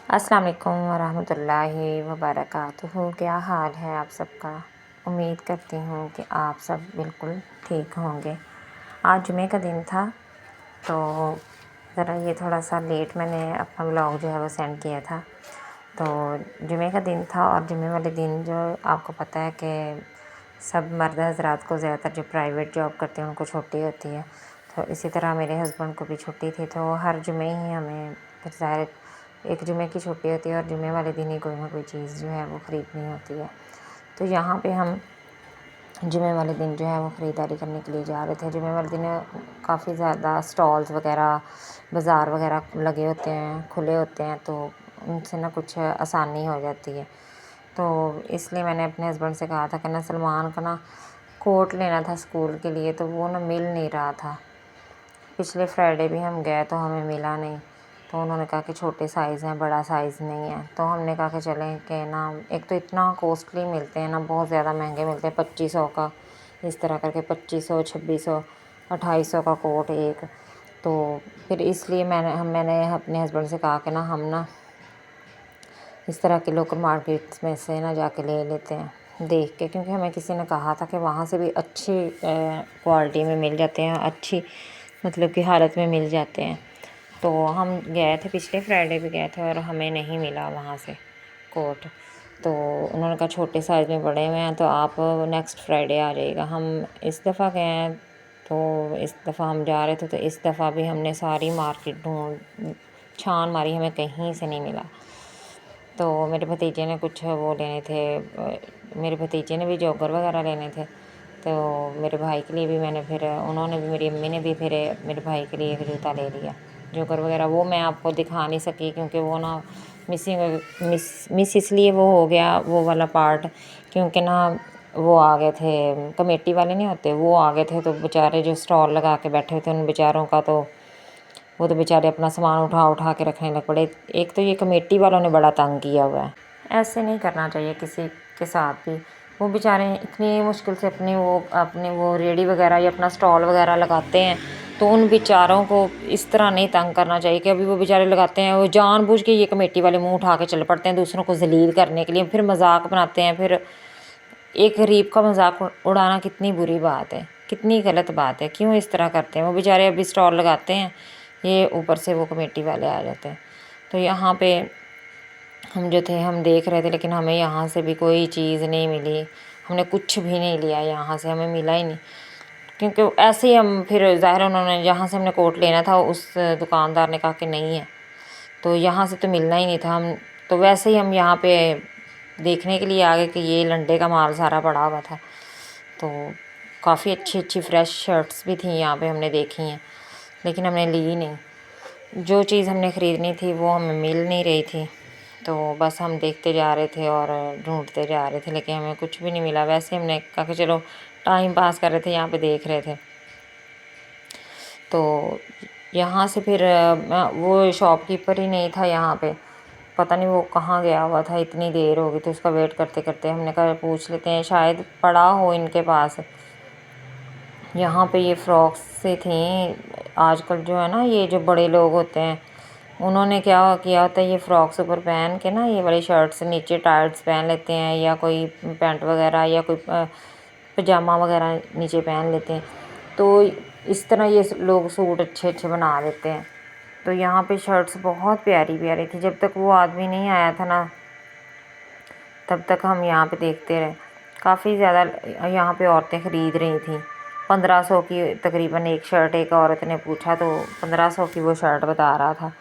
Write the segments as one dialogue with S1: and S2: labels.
S1: अस्सलाम वालेकुम वरहमतुल्लाहि वबरकातुहू। क्या हाल है आप सबका। उम्मीद करती हूँ कि आप सब बिल्कुल ठीक होंगे। आज जुमे का दिन था तो ज़रा ये थोड़ा सा लेट मैंने अपना व्लॉग जो है वो सेंड किया था। तो जुमे का दिन था और जुमे वाले दिन जो आपको पता है कि सब मर्द हज़रात को ज़्यादातर जो प्राइवेट जॉब करते हैं उनको छुट्टी होती है। तो इसी तरह मेरे हस्बैंड को भी छुट्टी थी, तो हर जुमे ही हमें फिर ज़ाहिर एक जुमे की छुट्टी होती है और जुमे वाले दिन ही कोई ना कोई चीज़ जो है वो ख़रीदनी होती है। तो यहाँ पे हम जुमे वाले दिन जो है वो ख़रीदारी करने के लिए जा रहे थे। जुमे वाले दिन काफ़ी ज़्यादा स्टॉल्स वगैरह, बाज़ार वगैरह लगे होते हैं, खुले होते हैं, तो उनसे ना कुछ आसानी हो जाती है। तो इसलिए मैंने अपने हस्बैंड से कहा था कि ना सलमान का ना कोट लेना था स्कूल के लिए, तो वो ना मिल नहीं रहा था। पिछले फ्राइडे भी हम गए तो हमें मिला नहीं, तो उन्होंने कहा कि छोटे साइज़ हैं, बड़ा साइज़ नहीं है। तो हमने कहा कि चलें कि ना एक तो इतना कॉस्टली मिलते हैं ना, बहुत ज़्यादा महंगे मिलते हैं, 2500 का इस तरह करके 2500, 2600, 2800 का कोट एक। तो फिर इसलिए मैंने अपने हस्बैंड से कहा कि ना हम ना इस तरह के लोकल मार्केट्स में से ना जाके ले लेते हैं देख के, क्योंकि हमें किसी ने कहा था कि वहाँ से भी अच्छी क्वालिटी में मिल जाते हैं, अच्छी मतलब की हालत में मिल जाते हैं। तो हम गए थे, पिछले फ्राइडे भी गए थे और हमें नहीं मिला वहाँ से कोट। तो उन्होंने कहा छोटे साइज़ में पड़े हुए हैं, तो आप नेक्स्ट फ्राइडे आ जाइएगा। हम इस दफ़ा गए हैं, तो इस दफ़ा हम जा रहे थे, तो इस दफ़ा भी हमने सारी मार्केट ढूंढ छान मारी, हमें कहीं से नहीं मिला। तो मेरे भतीजे ने कुछ वो लेने थे, मेरे भतीजे ने भी जॉगर वगैरह लेने थे, तो मेरे भाई के लिए भी मैंने फिर उन्होंने भी, मेरी अम्मी ने भी फिर मेरे भाई के लिए एक जूता ले लिया जॉगर वगैरह। वो मैं आपको दिखा नहीं सकी क्योंकि वो ना मिस इसलिए वो हो गया वो वाला पार्ट, क्योंकि ना वो आ गए थे, कमेटी वाले नहीं होते, वो आ गए थे। तो बेचारे जो स्टॉल लगा के बैठे थे उन बेचारों का तो वो तो बेचारे अपना सामान उठा उठा के रखने लग पड़े। एक तो ये कमेटी वालों ने बड़ा तंग किया हुआ है, ऐसे नहीं करना चाहिए किसी के साथ भी। वो बेचारे इतनी मुश्किल से अपने वो रेडी वगैरह या अपना स्टॉल वगैरह लगाते हैं, तो उन बेचारों को इस तरह नहीं तंग करना चाहिए कि अभी वो बेचारे लगाते हैं, वो जानबूझ के ये कमेटी वाले मुंह उठा के चल पड़ते हैं दूसरों को जलील करने के लिए, फिर मजाक बनाते हैं। फिर एक गरीब का मजाक उड़ाना कितनी बुरी बात है, कितनी गलत बात है, क्यों इस तरह करते हैं। वो बेचारे अभी स्टॉल लगाते हैं, ये ऊपर से वो कमेटी वाले आ जाते हैं। तो यहाँ पे हम जो थे हम देख रहे थे, लेकिन हमें यहाँ से भी कोई चीज़ नहीं मिली, हमने कुछ भी नहीं लिया यहाँ से, हमें मिला ही नहीं। क्योंकि ऐसे ही हम फिर ज़ाहिर उन्होंने जहाँ से हमने कोट लेना था उस दुकानदार ने कहा कि नहीं है, तो यहाँ से तो मिलना ही नहीं था। हम तो वैसे ही हम यहाँ पे देखने के लिए आ गए कि ये लंडे का माल सारा पड़ा हुआ था। तो काफ़ी अच्छी अच्छी फ़्रेश शर्ट्स भी थी यहाँ पे, हमने देखी हैं, लेकिन हमने ली नहीं। जो चीज़ हमने ख़रीदनी थी वो हमें मिल नहीं रही थी, तो बस हम देखते जा रहे थे और ढूंढते जा रहे थे, लेकिन हमें कुछ भी नहीं मिला। वैसे हमने कहा कि चलो टाइम पास कर रहे थे, यहाँ पे देख रहे थे। तो यहाँ से फिर वो शॉपकीपर ही नहीं था यहाँ पे, पता नहीं वो कहाँ गया हुआ था, इतनी देर हो गई थी उसका वेट करते करते। हमने कहा पूछ लेते हैं, शायद पड़ा हो इनके पास। यहाँ पे ये फ्रॉक्स से थी, आजकल जो है ना ये जो बड़े लोग होते हैं उन्होंने क्या किया होता है, ये फ्रॉक्स ऊपर पहन के ना ये वाली शर्ट्स नीचे टाइट्स पहन लेते हैं, या कोई पैंट वगैरह या कोई पजामा वगैरह नीचे पहन लेते हैं। तो इस तरह ये लोग सूट अच्छे अच्छे बना देते हैं। तो यहाँ पे शर्ट्स बहुत प्यारी प्यारी थी। जब तक वो आदमी नहीं आया था ना तब तक हम यहाँ पे देखते रहे। काफ़ी ज़्यादा यहाँ पे औरतें ख़रीद रही थी। 1500 की तकरीबन एक शर्ट, एक औरत ने पूछा तो 1500 की वो शर्ट बता रहा था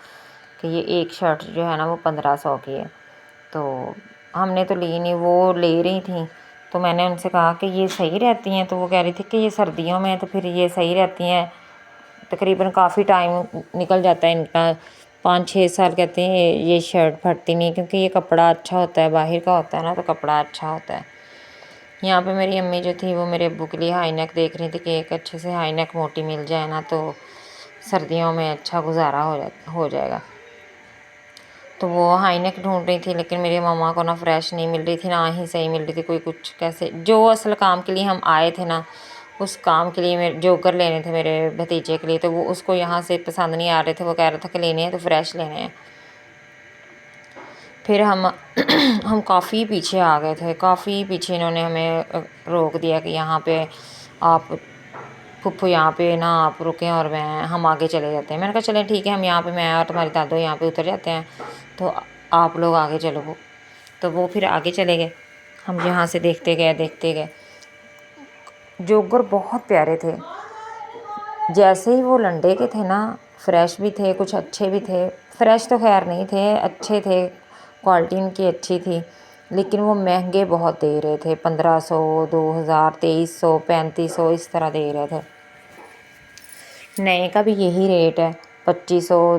S1: कि ये एक शर्ट जो है ना वो 1500 की है। तो हमने तो ली नहीं, वो ले रही थी। तो मैंने उनसे कहा कि ये सही रहती हैं, तो वो कह रही थी कि ये सर्दियों में तो फिर ये सही रहती हैं, तकरीबन काफ़ी टाइम निकल जाता है इनका, 5-6 साल कहते हैं ये शर्ट फटती नहीं, क्योंकि ये कपड़ा अच्छा होता है, बाहर का होता है ना, तो कपड़ा अच्छा होता है। यहाँ पे मेरी अम्मी जो थी वो मेरे अब्बू के लिए हाई नेक देख रही थी कि एक अच्छे से हाई नेक मोटी मिल जाए ना तो सर्दियों में अच्छा गुजारा हो जाएगा। तो वो हाई नेक ढूंढ रही थी, लेकिन मेरी मम्मा को ना फ्रेश नहीं मिल रही थी, ना ही सही मिल रही थी कोई। कुछ कैसे जो असल काम के लिए हम आए थे ना, उस काम के लिए मेरे जोकर लेने थे मेरे भतीजे के लिए, तो वो उसको यहाँ से पसंद नहीं आ रहे थे। वो कह रहा था कि लेने हैं तो फ्रेश लेने हैं। پھر ہم کافی پیچھے آ گئے تھے، کافی پیچھے انہوں نے ہمیں روک دیا کہ یہاں پہ آپ پھپھو یہاں پہ نا آپ رکیں اور ہم آگے چلے جاتے ہیں۔ میں نے کہا چلیں ٹھیک ہے، ہم یہاں پہ میں اور تمہاری دادو یہاں پہ اتر جاتے ہیں، تو آپ لوگ آگے چلو۔ تو وہ پھر آگے چلے گئے، ہم یہاں سے دیکھتے گئے۔ جوگر بہت پیارے تھے، جیسے ہی وہ لنڈے کے تھے نا، فریش بھی تھے، کچھ اچھے بھی تھے، فریش تو خیر نہیں تھے، اچھے تھے، کوالٹی ان کی اچھی تھی، لیکن وہ مہنگے بہت دے رہے تھے، 1500، 2000، 2300، 3500 اس طرح دے رہے تھے۔ نئے کا بھی یہی ریٹ ہے، 2500،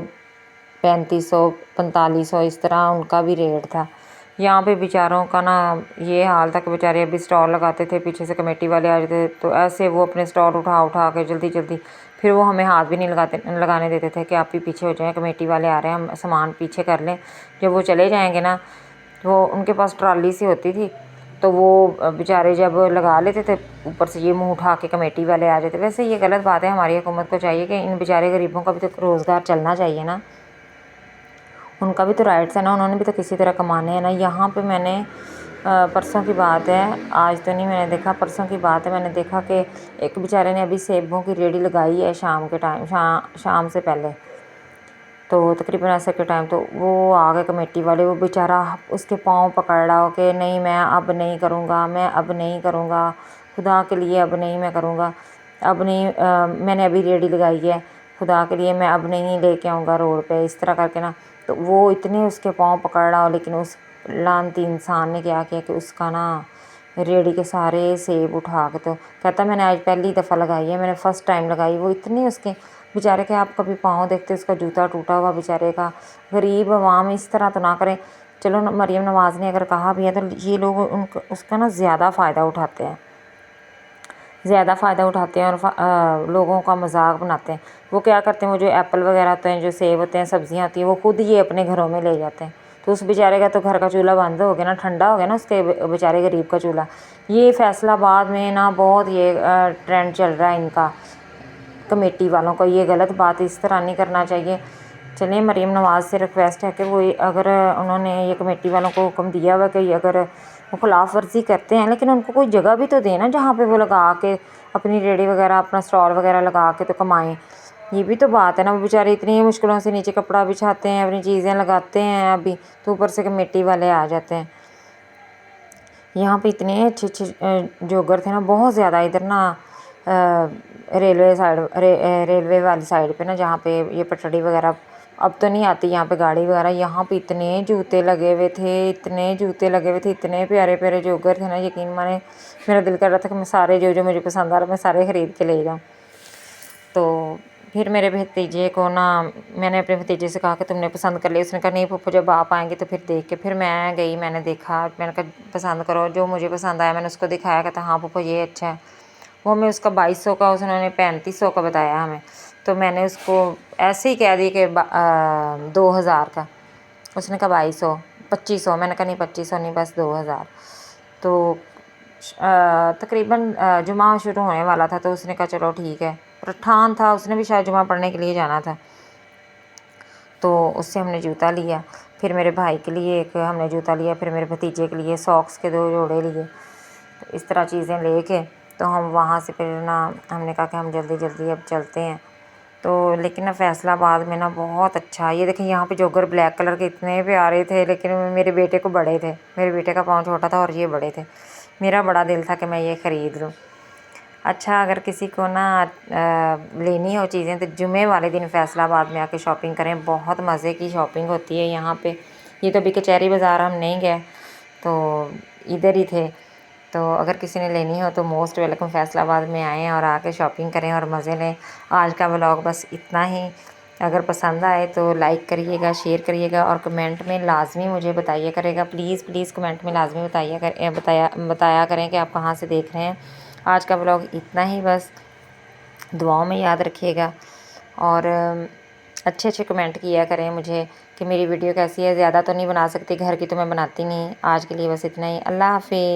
S1: 3500، 4500 اس طرح ان کا بھی ریٹ تھا۔ یہاں پہ بیچاروں کا نا یہ حال تھا کہ بیچارے ابھی اسٹال لگاتے تھے، پیچھے سے کمیٹی والے آ جاتے تھے، تو ایسے وہ اپنے اسٹال اٹھا کے جلدی پھر وہ ہمیں ہاتھ بھی نہیں لگانے دیتے تھے کہ آپ بھی پیچھے ہو جائیں، کمیٹی والے آ رہے ہیں، ہم سامان پیچھے کر لیں۔ جب وہ چلے جائیں گے نا، وہ ان کے پاس ٹرالی سی ہوتی تھی، تو وہ بیچارے جب لگا لیتے تھے، اوپر سے یہ منہ اٹھا کے کمیٹی والے آ جاتے۔ ویسے یہ غلط بات ہے، ہماری حکومت کو چاہیے کہ ان بیچارے غریبوں کا بھی تو روزگار چلنا چاہیے نا، ان کا بھی تو رائٹس ہے نا، انہوں نے بھی تو کسی طرح کمانے ہیں نا۔ یہاں پہ میں نے پرسوں کی بات ہے، آج تو نہیں میں نے دیکھا، پرسوں کی بات ہے، میں نے دیکھا کہ ایک بیچارے نے ابھی سیبوں کی ریڑھی لگائی ہے شام کے ٹائم، شام سے پہلے، تو تقریباً ایسے کے ٹائم، تو وہ آ گئے کمیٹی والے، وہ بیچارہ اس کے پاؤں پکڑ رہا ہو کہ نہیں میں اب نہیں کروں گا، خدا کے لیے اب نہیں میں کروں گا، اب نہیں، میں نے ابھی ریڑھی لگائی ہے، خدا کے لیے میں اب نہیں لے کے آؤں گا روڈ پہ، اس طرح کر کے نا۔ تو وہ اتنے اس کے پاؤں پکڑ رہا ہو، لیکن اس لعنتی انسان نے کیا کیا کہ اس کا نا ریڑھی کے سارے سیب اٹھا کے، تو کہتا میں نے آج پہلی دفعہ لگائی ہے، میں نے فرسٹ ٹائم لگائی۔ وہ اتنے اس کے بیچارے کے، آپ کبھی پاؤں دیکھتے اس کا جوتا ٹوٹا ہوا بیچارے کا۔ غریب عوام اس طرح تو نہ کریں۔ چلو مریم نواز نے اگر کہا بھی ہے تو یہ لوگ اس کا نا زیادہ فائدہ اٹھاتے ہیں اور لوگوں کا مذاق بناتے ہیں۔ وہ کیا کرتے ہیں، وہ جو ایپل وغیرہ ہوتے ہیں، جو سیب ہوتے ہیں، سبزیاں ہوتی ہیں، وہ خود یہ اپنے گھروں میں لے جاتے ہیں، تو اس بیچارے کا تو گھر کا چولہا بند ہو گیا نا، ٹھنڈا ہو گیا نا اس کے بیچارے غریب کا چولہا۔ یہ فیصل آباد میں نا بہت یہ ٹرینڈ چل رہا ہے ان کا، کمیٹی والوں کو۔ یہ غلط بات، اس طرح نہیں کرنا چاہیے۔ چلیں مریم نواز سے ریکویسٹ ہے کہ وہ اگر انہوں نے یہ کمیٹی والوں کو حکم دیا ہوا کہ اگر وہ خلاف ورزی کرتے ہیں، لیکن ان کو کوئی جگہ بھی تو دیں نا جہاں پہ وہ لگا کے اپنی ریڑھی وغیرہ، اپنا اسٹال وغیرہ لگا کے تو کمائیں۔ یہ بھی تو بات ہے نا، وہ بیچارے اتنی مشکلوں سے نیچے کپڑا بچھاتے ہیں، اپنی چیزیں لگاتے ہیں ابھی، تو اوپر سے کمیٹی والے آ جاتے ہیں۔ یہاں پہ اتنے اچھے جوگر تھے نا، بہت زیادہ ادھر نا ریلوے والی سائڈ پہ نا، جہاں پہ یہ پٹڑی وغیرہ اب تو نہیں آتی یہاں پہ گاڑی وغیرہ، یہاں پہ اتنے جوتے لگے ہوئے تھے، اتنے پیارے پیارے جوگر تھے نا، یقین مانے میرا دل کر رہا تھا کہ میں سارے جو مجھے پسند آ رہا میں سارے خرید کے لے جاؤں۔ تو پھر میرے بھتیجے کو نا، میں نے اپنے بھتیجے سے کہا کہ تم نے پسند کر لیا؟ اس نے کہا نہیں پھپھو جب آپ آئیں گے تو پھر دیکھ کے، پھر میں گئی، میں نے دیکھا، میں نے کہا پسند کرو، جو مجھے پسند آیا میں نے اس کو دکھایا، کہتا ہاں پھپھو یہ اچھا ہے۔ وہ ہمیں اس کا 2200 کا، اس نے 3500 کا بتایا ہمیں، تو میں نے اس کو ایسے ہی کہہ دی کہ 2000 کا، اس نے کہا 2200، 2500، میں نے کہا نہیں 2500 نہیں، بس 2000۔ تو تقریباً جمعہ شروع ہونے والا تھا، تو اس نے کہا چلو ٹھیک ہے، پٹھان تھا، اس نے بھی شاید جمعہ پڑھنے کے لیے جانا تھا، تو اس سے ہم نے جوتا لیا۔ پھر میرے بھائی کے لیے ایک ہم نے جوتا لیا، پھر میرے بھتیجے کے لیے ساکس کے 2 جوڑے لیے۔ تو اس طرح چیزیں لے کے تو ہم وہاں سے پھر نا، ہم نے کہا کہ ہم جلدی اب چلتے ہیں۔ تو لیکن نا فیصل آباد میں نا بہت اچھا، یہ دیکھیں یہاں پہ جوگر بلیک کلر کے اتنے پیارے تھے، لیکن میرے بیٹے کو بڑے تھے، میرے بیٹے کا پاؤں چھوٹا تھا اور یہ بڑے تھے، میرا بڑا دل تھا کہ میں یہ خرید لوں۔ اچھا اگر کسی کو نا لینی ہو چیزیں تو جمعے والے دن فیصل آباد میں آ کے شاپنگ کریں، بہت مزے کی شاپنگ ہوتی ہے یہاں پہ۔ یہ تو ابھی کچہری بازار ہم نہیں گئے، تو ادھر ہی تھے، تو اگر کسی نے لینی ہو تو موسٹ ویلکم، فیصل آباد میں آئیں اور آ کے شاپنگ کریں اور مزے لیں۔ آج کا ولاگ بس اتنا ہی، اگر پسند آئے تو لائک کریے گا، شیئر کریے گا اور کمنٹ میں لازمی مجھے بتائیے کرے گا، پلیز کمنٹ میں لازمی بتایا کریں کہ آپ کہاں سے دیکھ رہے ہیں۔ آج کا ولاگ اتنا ہی، بس دعاؤں میں یاد رکھیے گا اور اچھے کمنٹ کیا کریں مجھے کہ میری ویڈیو کیسی ہے۔ زیادہ تو نہیں بنا سکتی گھر کی، تو میں بناتی نہیں۔ آج کے لیے بس اتنا ہی، اللہ حافظ۔